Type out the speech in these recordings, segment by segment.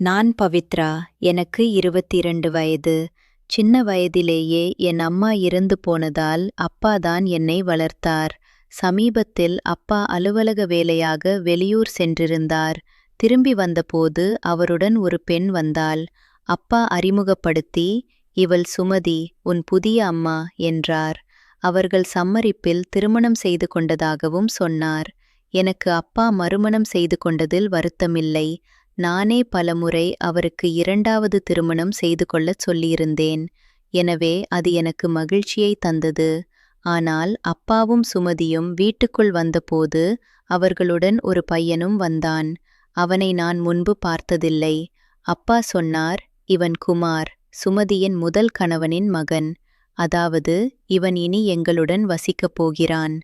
நான் பவித்ரா. எனக்கு 22 வயது. சின்ன வயதிலேயே என் அம்மா இறந்து போனதால் அப்பா தான் என்னை வளர்த்தார். சமீபத்தில் அப்பா அலுவலக வேலையாக வெளியூர் சென்றிருந்தார். திரும்பி வந்தபோது அவருடன் ஒரு பெண் வந்தாள். அப்பா அறிமுகப்படுத்தி, "இவள் சுமதி, உன் புதிய அம்மா" என்றார். அவர்கள் சம்மரிப்பில் திருமணம் செய்து கொண்டதாகவும் சொன்னார். எனக்கு அப்பா மறுமணம் செய்து கொண்டதில் வருத்தமில்லை. நானே பலமுறை அவருக்கு 2வது திருமணம் செய்து கொள்ளச் சொல்லியிருந்தேன். எனவே அது எனக்கு மகிழ்ச்சியை தந்தது. ஆனால் அப்பாவும் சுமதியும் வீட்டுக்குள் வந்தபோது அவர்களுடன் ஒரு பையனும் வந்தான். அவனை நான் முன்பு பார்த்ததில்லை. அப்பா சொன்னார், "இவன் குமார், சுமதியின் முதல் கணவனின் மகன். அதாவது இவன் இனி எங்களுடன் வசிக்கப் போகிறான்."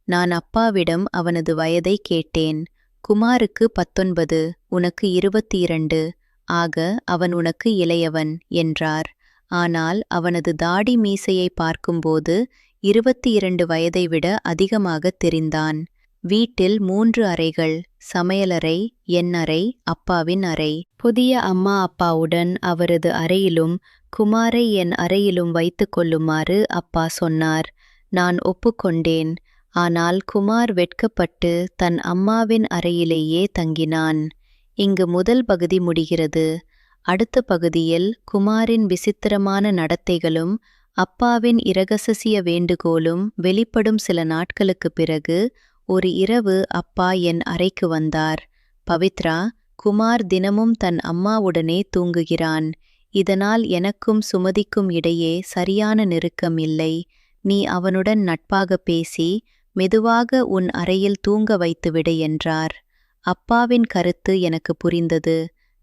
நான் அப்பாவிடம் அவனது வயதை கேட்டேன். "குமாருக்கு 19, உனக்கு 22. ஆக அவன் உனக்கு இளையவன்" என்றார். ஆனால் அவனது தாடி மீசையை பார்க்கும்போது 22 வயதை விட அதிகமாகத் தெரிந்தான். வீட்டில் 3 அறைகள்: சமையலறை, என் அறை, அப்பாவின் அறை. புதிய அம்மா அப்பாவுடன் அவரது அறையிலும் குமாரை என் அறையிலும் வைத்துக் கொள்ளுமாறு அப்பா சொன்னார். நான் ஒப்புக்கொண்டேன். ஆனால் குமார் வெட்கப்பட்டு தன் அம்மாவின் அறையிலேயே தங்கினான். இங்கு முதல் பகுதி முடிகிறது. அடுத்த பகுதியில் குமாரின் விசித்திரமான நடத்தைகளும் அப்பாவின் இரகசிய வேண்டுகோளும் வெளிப்படும். சில நாட்களுக்குப் பிறகு ஒரு இரவு அப்பா என் அறைக்கு வந்தார். "பவித்ரா, குமார் தினமும் தன் அம்மாவுடனே தூங்குகிறான். இதனால் எனக்கும் சுமதிக்கும் இடையே சரியான நெருக்கம் இல்லை. நீ அவனுடன் நட்பாக பேசி மெதுவாக உன் அறையில் தூங்க வைத்துவிடு" என்றார். அப்பாவின் கருத்து எனக்கு புரிந்தது.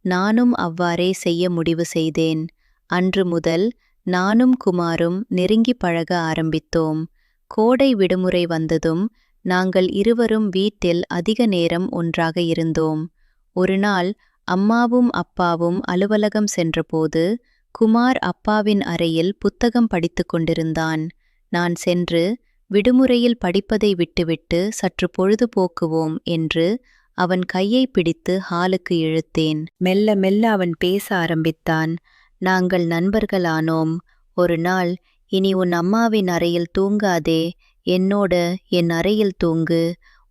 நானும் அவ்வாறே செய்ய முடிவு செய்தேன். அன்று முதல் நானும் குமாரும் நெருங்கி பழக ஆரம்பித்தோம். கோடை விடுமுறை வந்ததும் நாங்கள் இருவரும் வீட்டில் அதிக நேரம் ஒன்றாக இருந்தோம். ஒரு நாள் அம்மாவும் அப்பாவும் அலுவலகம் சென்றபோது குமார் அப்பாவின் அறையில் புத்தகம் படித்துக் கொண்டிருந்தான். நான் சென்று, "விடுமுறையில் படிப்பதை விட்டுவிட்டு சற்று பொழுதுபோக்குவோம்" என்று அவன் கையை பிடித்து ஹாலுக்கு இழுத்தேன். மெல்ல மெல்ல அவன் பேச ஆரம்பித்தான். நாங்கள் நண்பர்களானோம். ஒரு நாள், "இனி உன் அம்மாவின் அறையில் தூங்காதே, என்னோட என் அறையில் தூங்கு.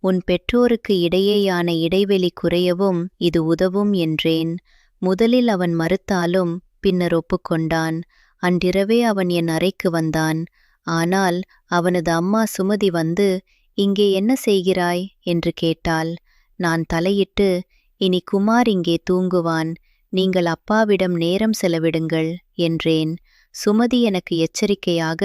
உன் பெற்றோருக்கு இடையேயான இடைவெளி குறையவும் இது உதவும்" என்றேன். முதலில் அவன் மறுத்தாலும் பின்னர் ஒப்புக்கொண்டான். அன்றிரவே அவன் என் அறைக்கு வந்தான். ஆனால் அவனது அம்மா சுமதி வந்து, "இங்கே என்ன செய்கிறாய்?" என்று கேட்டாள். நான் தலையிட்டு, "இனி குமார் இங்கே தூங்குவான். நீங்கள் அப்பாவிடம் நேரம் செலவிடுங்கள்" என்றேன். சுமதி எனக்கு எச்சரிக்கையாக,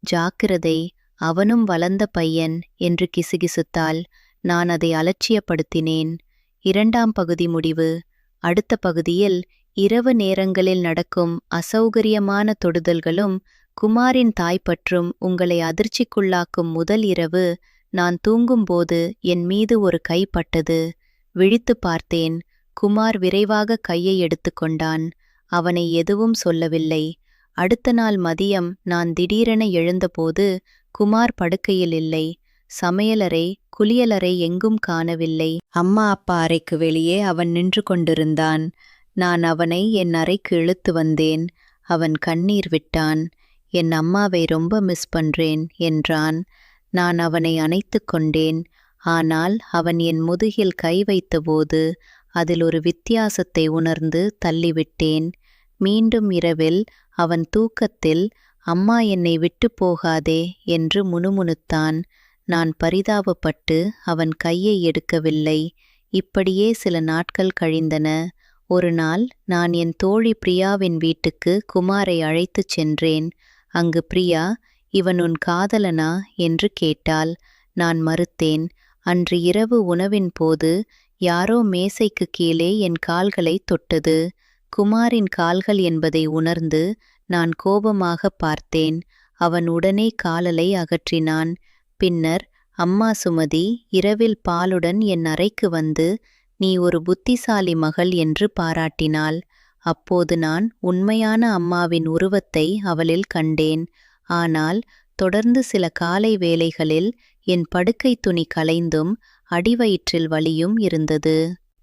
"ஜாக்கிரதை, அவனும் வளர்ந்த பையன்" என்று கிசுகிசுத்தாள். நான் அதை அலட்சியப்படுத்தினேன். 2ஆம் பகுதி முடிவு. அடுத்த பகுதியில் இரவு நேரங்களில் நடக்கும் அசௌகரியமான தொடுதல்களும் குமாரின் தாய்ப்பற்றும் உங்களை அதிர்ச்சிக்குள்ளாக்கும். முதல் இரவு நான் தூங்கும்போது என் மீது ஒரு கை பட்டது. விழித்து பார்த்தேன். குமார் விரைவாக கையை எடுத்துக்கொண்டான். அவனை எதுவும் சொல்லவில்லை. அடுத்த நாள் மதியம் நான் திடீரென எழுந்தபோது குமார் படுக்கையில் இல்லை. சமையலறை, குளியலறை எங்கும் காணவில்லை. அம்மா அப்பா அறைக்கு வெளியே அவன் நின்று கொண்டிருந்தான். நான் அவனை என் அறைக்கு இழுத்து வந்தேன். அவன் கண்ணீர் விட்டான். "என் அம்மாவை ரொம்ப மிஸ் பண்றேன்" என்றான். நான் அவனை அணைத்து கொண்டேன். ஆனால் அவன் என் முதுகில் கை வைத்தபோது அதில் ஒரு வித்தியாசத்தை உணர்ந்து தள்ளிவிட்டேன். மீண்டும் இரவில் அவன் தூக்கத்தில், "அம்மா என்னை விட்டு போகாதே" என்று முணுமுணுத்தான். நான் பரிதாபப்பட்டு அவன் கையை எடுக்கவில்லை. இப்படியே சில நாட்கள் கழிந்தன. ஒரு நாள் நான் என் தோழி பிரியாவின் வீட்டுக்கு குமாரை அழைத்துச் சென்றேன். அங்கு பிரியா, "இவன் உன் காதலனா?" என்று கேட்டாள். நான் மறுத்தேன். அன்று இரவு உணவின் போது யாரோ மேசைக்கு கீழே என் கால்களை தொட்டது. குமாரின் கால்கள் என்பதை உணர்ந்து நான் கோபமாக பார்த்தேன். அவன் உடனே காலலை அகற்றினான். பின்னர் அம்மா சுமதி இரவில் பாலுடன் என் அறைக்கு வந்து, "நீ ஒரு புத்திசாலி மகள்" என்று பாராட்டினாள். அப்போது நான் உண்மையான அம்மாவின் உருவத்தை அவளில் கண்டேன். ஆனால் தொடர்ந்து சில காலை வேளைகளில் என் படுக்கை துணி கலைந்தும் அடிவயிற்றில் வலியும் இருந்தது.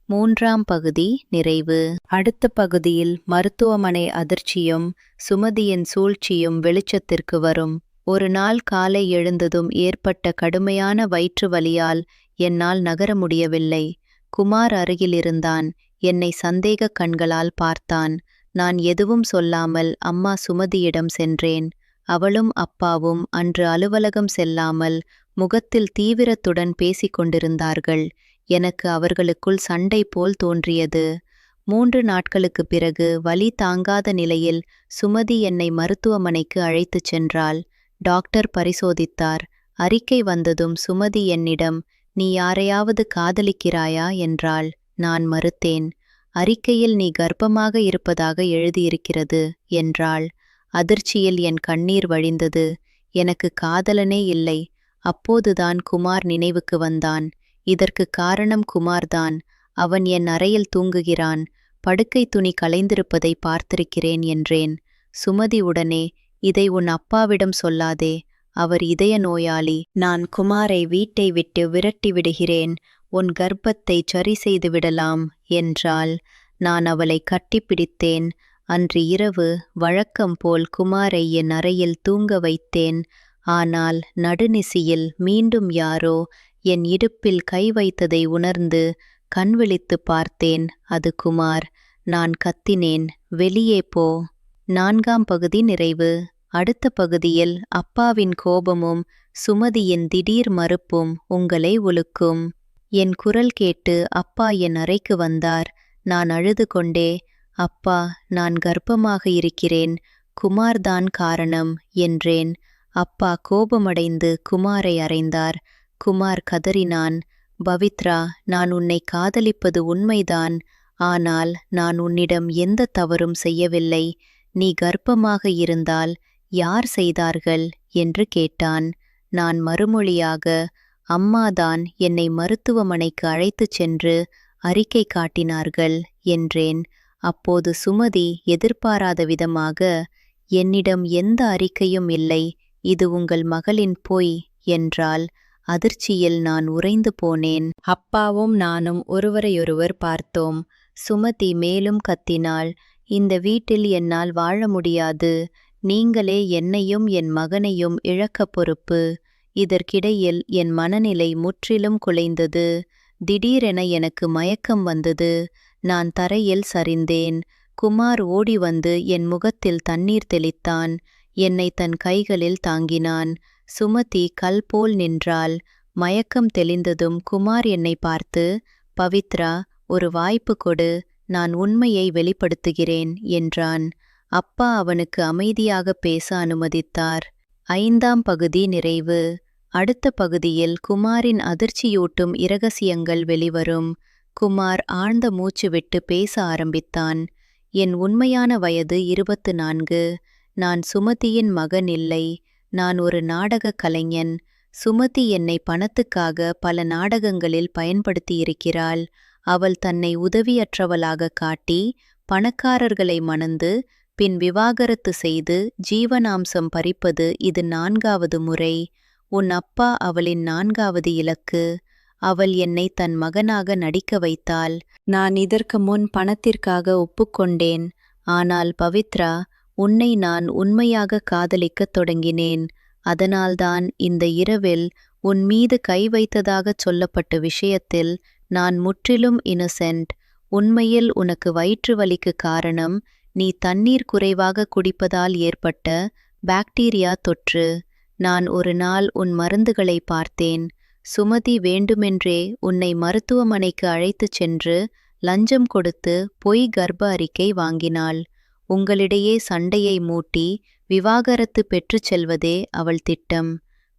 மூன்றாம் பகுதி நிறைவு. அடுத்த பகுதியில் மருத்துவமனை அதிர்ச்சியும் சுமதியின் சூழ்ச்சியும் வெளிச்சத்திற்கு வரும். ஒரு நாள் காலை எழுந்ததும் ஏற்பட்ட கடுமையான வயிற்று வலியால் என்னால் நகர முடியவில்லை. குமார் அருகில் இருந்தான். என்னை சந்தேக கண்களால் பார்த்தான். நான் எதுவும் சொல்லாமல் அம்மா சுமதியிடம் சென்றேன். அவளும் அப்பாவும் அன்று அலுவலகம் செல்லாமல் முகத்தில் தீவிரத்துடன் பேசிக் கொண்டிருந்தார்கள். எனக்கு அவர்களுக்குள் சண்டை போல் தோன்றியது. 3 நாட்களுக்குப் பிறகு வலி தாங்காத நிலையில் சுமதி என்னை மருத்துவமனைக்கு அழைத்துச் சென்றாள். டாக்டர் பரிசோதித்தார். அறிக்கை வந்ததும் சுமதி என்னிடம், "நீ யாரையாவது காதலிக்கிறாயா?" என்றாள். நான் மறுத்தேன். "அறிக்கையில் நீ கர்ப்பமாக இருப்பதாக எழுதியிருக்கிறது" என்றாள். அதிர்ச்சியில் என் கண்ணீர் வழிந்தது. எனக்கு காதலனே இல்லை. அப்போதுதான் குமார் நினைவுக்கு வந்தான். இதற்கு காரணம் குமார்தான். அவன் என் அறையில் தூங்குகிறான். படுக்கை துணி கலைந்திருப்பதை பார்த்திருக்கிறேன் என்றேன். சுமதி உடனே, "இதை உன் அப்பாவிடம் சொல்லாதே. அவர் இதய நோயாளி. நான் குமாரை வீட்டை விட்டு விரட்டி விடுகிறேன். உன் கர்ப்பத்தை சரி செய்து விடலாம்" என்றாள். நான் அவளை கட்டிப்பிடித்தேன். அன்று இரவு வழக்கம் போல் குமாரை என் அறையில் தூங்க வைத்தேன். ஆனால் நடுநிசியில் மீண்டும் யாரோ என் இடுப்பில் கை வைத்ததை உணர்ந்து கண் விழித்துப் பார்த்தேன். அது குமார். நான் கத்தினேன், "வெளியே போ." 4ஆம் பகுதி நிறைவு. அடுத்த பகுதியில் அப்பாவின் கோபமும் சுமதியின் திடீர் மறுப்பும் உங்களை உலுக்கும். என் குரல் கேட்டு அப்பா என் அறைக்கு வந்தார். நான் அழுது கொண்டே, "அப்பா, நான் கர்ப்பமாக இருக்கிறேன். குமார்தான் காரணம்" என்றேன். அப்பா கோபமடைந்து குமாரை அறைந்தார். குமார் கதறினான், "பவித்ரா, நான் உன்னை காதலிப்பது உண்மைதான். ஆனால் நான் உன்னிடம் எந்த தவறும் செய்யவில்லை. நீ கர்ப்பமாக இருந்தால் யார் செய்தார்கள்?" என்று கேட்டான். நான் மறுமொழியாக, "அம்மாதான் என்னை மருத்துவமனைக்கு அழைத்துச் சென்று அறிக்கை காட்டினார்கள்" என்றேன். அப்போது சுமதி எதிர்பாராத விதமாக, "என்னிடம் எந்த அறிக்கையும் இல்லை. இது உங்கள் மகளின் பொய்" என்றாள். அதிர்ச்சியில் நான் உறைந்து போனேன். அப்பாவும் நானும் ஒருவரையொருவர் பார்த்தோம். சுமதி மேலும் கத்தினாள், "இந்த வீட்டில் என்னால் வாழ முடியாது. நீங்களே என்னையும் என் மகனையும் இழக்க பொறுப்பு." இதற்கிடையில் என் மனநிலை முற்றிலும் குலைந்தது. திடீரென எனக்கு மயக்கம் வந்தது. நான் தரையில் சரிந்தேன். குமார் ஓடி வந்து என் முகத்தில் தண்ணீர் தெளித்தான். என்னை தன் கைகளில் தாங்கினான். சுமதி கல் போல் நின்றாள். மயக்கம் தெளிந்ததும் குமார் என்னை பார்த்து, "பவித்ரா, ஒரு வாய்ப்பு கொடு. நான் உண்மையை வெளிப்படுத்துகிறேன்" என்றான். அப்பா அவனுக்கு அமைதியாக பேச அனுமதித்தார். 5ஆம் பகுதி நிறைவு. அடுத்த பகுதியில் குமாரின் அதிர்ச்சியூட்டும் இரகசியங்கள் வெளிவரும். குமார் ஆழ்ந்த மூச்சு விட்டு பேச ஆரம்பித்தான். "என் உண்மையான வயது 24. நான் சுமதியின் மகன் இல்லை. நான் ஒரு நாடகக் கலைஞன். சுமதி என்னை பணத்துக்காக பல நாடகங்களில் பயன்படுத்தியிருக்கிறாள். அவள் தன்னை உதவியற்றவளாக காட்டி பணக்காரர்களை மணந்து பின் விவாகரத்து செய்து ஜீவனாம்சம் பறிப்பது இது 4வது முறை. உன் அப்பா அவளின் 4வது இலக்கு. அவள் என்னை தன் மகனாக நடிக்க வைத்தாள். நான் இதற்கு முன் பணத்திற்காக ஒப்புக்கொண்டேன். ஆனால் பவித்ரா, உன்னை நான் உண்மையாக காதலிக்கத் தொடங்கினேன். அதனால்தான் இந்த இரவில் உன் மீது கை வைத்ததாகச் சொல்லப்பட்ட விஷயத்தில் நான் முற்றிலும் இன்னசென்ட். உண்மையில் உனக்கு வயிற்று வலிக்கு காரணம் நீ தண்ணீர் குறைவாக குடிப்பதால் ஏற்பட்ட பாக்டீரியா தொற்று. நான் ஒரு நாள் உன் மருந்துகளை பார்த்தேன். சுமதி வேண்டுமென்றே உன்னை மருத்துவமனைக்கு அழைத்துச் சென்று லஞ்சம் கொடுத்து பொய் கர்ப்ப அறிக்கை வாங்கினாள். உங்களிடையே சண்டையை மூட்டி விவாகரத்து பெற்றுச் செல்வதே அவள் திட்டம்.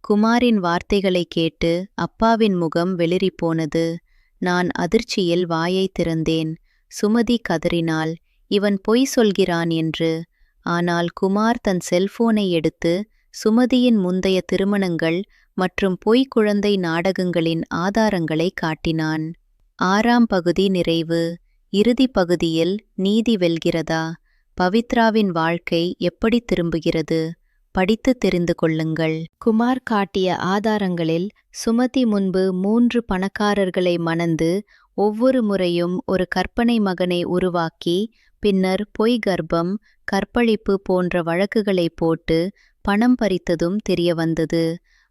குமாரின் வார்த்தைகளை கேட்டு அப்பாவின் முகம் வெளிறிப்போனது. நான் அதிர்ச்சியில் வாயை திறந்தேன். சுமதி கதறினாள், "இவன் பொய் சொல்கிறான்" என்று. ஆனால் குமார் தன் செல்போனை எடுத்து சுமதியின் முந்தைய திருமணங்கள் மற்றும் பொய் குழந்தை நாடகங்களின் ஆதாரங்களை காட்டினான். 6ஆம் பகுதி நிறைவு. இறுதி பகுதியில் நீதி வெல்கிறதா? பவித்ராவின் வாழ்க்கை எப்படி திரும்புகிறது? படித்து தெரிந்து கொள்ளுங்கள். குமார் காட்டிய ஆதாரங்களில் சுமதி முன்பு 3 பணக்காரர்களை மணந்து ஒவ்வொரு முறையும் ஒரு கற்பனை மகனை உருவாக்கி பின்னர் பொய் கர்ப்பம், கற்பழிப்பு போன்ற வழக்குகளை போட்டு பணம் பறித்ததும் தெரிய வந்தது.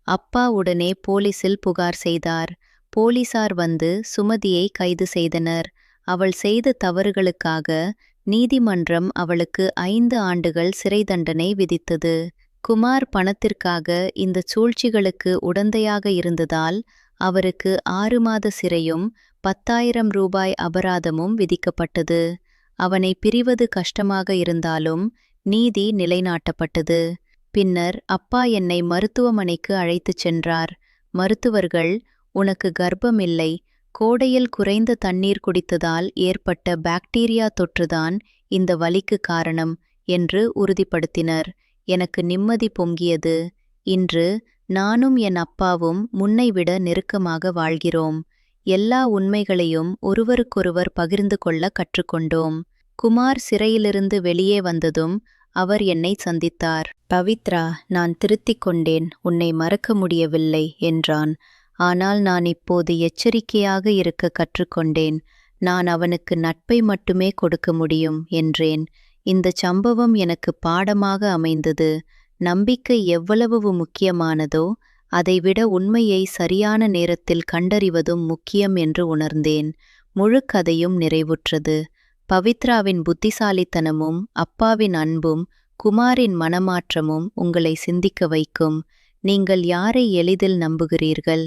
அப்பா உடனே போலீசில் புகார் செய்தார். போலீசார் வந்து சுமதியை கைது செய்தனர். அவள் செய்த தவறுகளுக்காக நீதிமன்றம் அவளுக்கு 5 ஆண்டுகள் சிறை தண்டனை விதித்தது. குமார் பணத்திற்காக இந்த சூழ்ச்சிகளுக்கு உடந்தையாக இருந்ததால் அவருக்கு 6 மாத சிறையும் 10,000 ரூபாய் அபராதமும் விதிக்கப்பட்டது. அவனை பிரிவது கஷ்டமாக இருந்தாலும் நீதி நிலைநாட்டப்பட்டது. பின்னர் அப்பா என்னை மருத்துவமனைக்கு அழைத்துச் சென்றார். மருத்துவர்கள், உனக்கு கர்ப்பம் இல்லை, கோடையில் குறைந்த தண்ணீர் குடித்ததால் ஏற்பட்ட பாக்டீரியா தொற்றுதான் இந்த வலிக்கு காரணம் என்று உறுதிப்படுத்தினர். எனக்கு நிம்மதி பொங்கியது. இன்று நானும் என் அப்பாவும் முன்னைவிட நெருக்கமாக வாழ்கிறோம். எல்லா உண்மைகளையும் ஒருவருக்கொருவர் பகிர்ந்து கொள்ள கற்றுக்கொண்டோம். குமார் சிறையிலிருந்து வெளியே வந்ததும் அவர் என்னை சந்தித்தார். பவித்ரா, நான் திருத்திக் கொண்டேன், உன்னை மறக்க முடியவில்லை என்றான். ஆனால் நான் இப்போது எச்சரிக்கையாக இருக்க கற்றுக்கொண்டேன். நான் அவனுக்கு நட்பை மட்டுமே கொடுக்க முடியும் என்றேன். இந்த சம்பவம் எனக்கு பாடமாக அமைந்தது. நம்பிக்கை எவ்வளவு முக்கியமானதோ அதைவிட உண்மையை சரியான நேரத்தில் கண்டறிவதும் முக்கியம் என்று உணர்ந்தேன். முழு கதையும் நிறைவுற்றது. பவித்ராவின் புத்திசாலித்தனமும் அப்பாவின் அன்பும் குமாரின் மனமாற்றமும் உங்களை சிந்திக்க வைக்கும். நீங்கள் யாரை எளிதில் நம்புகிறீர்கள்?